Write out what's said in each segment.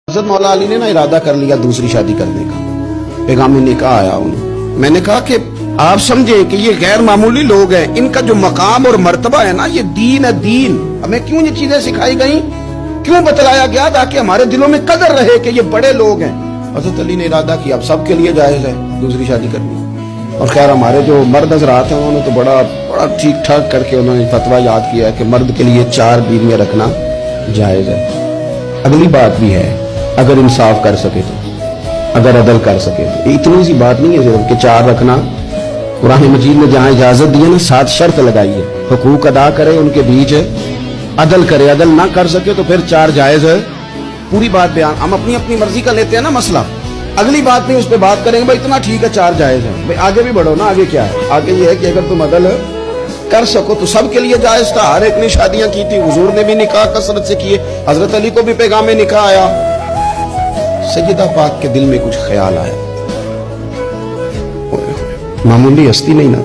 حضرت مولا علی نے نا ارادہ کر لیا دوسری شادی کرنے کا، پیغام نکاح آیا انہیں۔ میں نے کہا کہ آپ سمجھیں کہ یہ غیر معمولی لوگ ہیں، ان کا جو مقام اور مرتبہ ہے نا، یہ دین ہے دین۔ ہمیں کیوں یہ چیزیں سکھائی گئیں، کیوں بتلایا گیا، تاکہ ہمارے دلوں میں قدر رہے کہ یہ بڑے لوگ ہیں۔ حضرت علی نے ارادہ کیا اب سب کے لیے جائز ہے دوسری شادی کرنی، اور خیر ہمارے جو مرد حضرات ہیں انہوں نے تو بڑا ٹھیک ٹھاک کر کے انہوں نے فتویٰ یاد کیا ہے کہ مرد کے لیے 4 بیویاں رکھنا جائز ہے۔ اگلی بات بھی ہے، اگر انصاف کر سکے تو، اگر عدل کر سکے تو، اتنی سی بات نہیں ہے صرف کہ 4 رکھنا۔ قرآن مجید نے جہاں اجازت دی ہے نا، 7 شرط لگائی ہے، حقوق ادا کرے ان کے بیچ، عدل کرے، عدل نہ کر سکے تو پھر 4 جائز ہے۔ پوری بات بیان، ہم اپنی اپنی مرضی کا لیتے ہیں نا مسئلہ، اگلی بات نہیں اس پہ بات کریں گے بھائی اتنا ٹھیک ہے 4 جائز ہے، بھائی آگے بھی بڑھو نا، آگے کیا ہے؟ آگے یہ ہے کہ اگر تم عدل کر سکو تو سب کے لیے جائز تھا۔ ہر ایک نے شادیاں کی تھی، حضور نے بھی نکاح کثرت سے کیے، حضرت علی کو بھی پیغام نکاح آیا۔ سیدہ پاک کے دل میں کچھ خیال آیا، معمولی ہستی نہیں نا،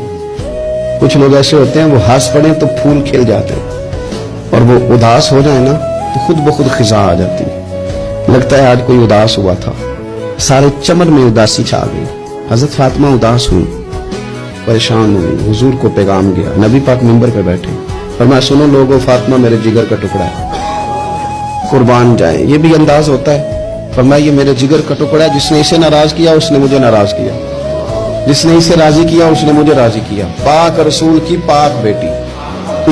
کچھ لوگ ایسے ہوتے ہیں وہ ہنس پڑیں تو پھول کھل جاتے ہیں، اور وہ اداس ہو جائے نا تو خود بخود خزاں آ جاتی ہے۔ لگتا ہے آج کوئی اداس ہوا تھا، سارے چمن میں اداسی چھا گئی۔ حضرت فاطمہ اداس ہوئی، پریشان ہوئی، حضور کو پیغام گیا، نبی پاک منبر پہ بیٹھے، فرمایا سنو لوگو، فاطمہ میرے جگر کا ٹکڑا ہے، قربان جائیں۔ یہ بھی انداز ہوتا ہے، فرمایا یہ میرے جگر کا ٹکڑا ہے، جس نے اسے ناراض کیا اس نے مجھے ناراض کیا، جس نے اسے راضی کیا اس نے مجھے راضی کیا۔ پاک رسول کی پاک بیٹی،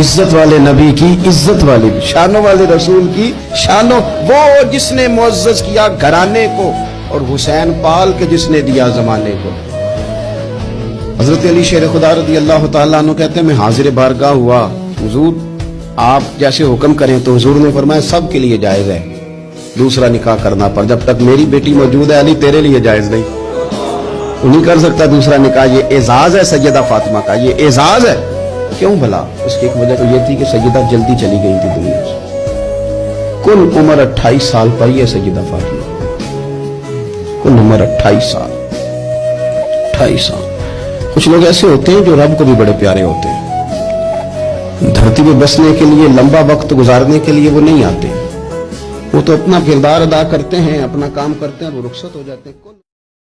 عزت والے نبی کی عزت والی، شانوں والے رسول کی شانوں، وہ جس نے معزز کیا گھرانے کو، اور حسین پال کے جس نے دیا زمانے کو۔ حضرت علی شیر خدا رضی اللہ تعالیٰ عنہ کہتے ہیں میں حاضر بارگاہ ہوا، حضور آپ جیسے حکم کریں، تو حضور نے فرمایا سب کے لیے جائز ہے دوسرا نکاح کرنا، پر جب تک میری بیٹی موجود ہے علی تیرے لیے جائز نہیں، تو نہیں کر سکتا دوسرا نکاح۔ یہ اعزاز ہے سیدہ فاطمہ کا، یہ اعزاز ہے۔ کیوں بھلا؟ اس کی ایک وجہ تو یہ تھی کہ سیدہ جلدی چلی گئی تھی دنیا سے، کل عمر 28 سال پائی ہے سیدہ فاطمہ، کل عمر 28 سال، 28 سال۔ کچھ لوگ ایسے ہوتے ہیں جو رب کو بھی بڑے پیارے ہوتے ہیں، دھرتی پہ بسنے کے لیے لمبا وقت گزارنے کے لیے وہ نہیں آتے، وہ تو اپنا کردار ادا کرتے ہیں، اپنا کام کرتے ہیں، وہ رخصت ہو جاتے ہیں۔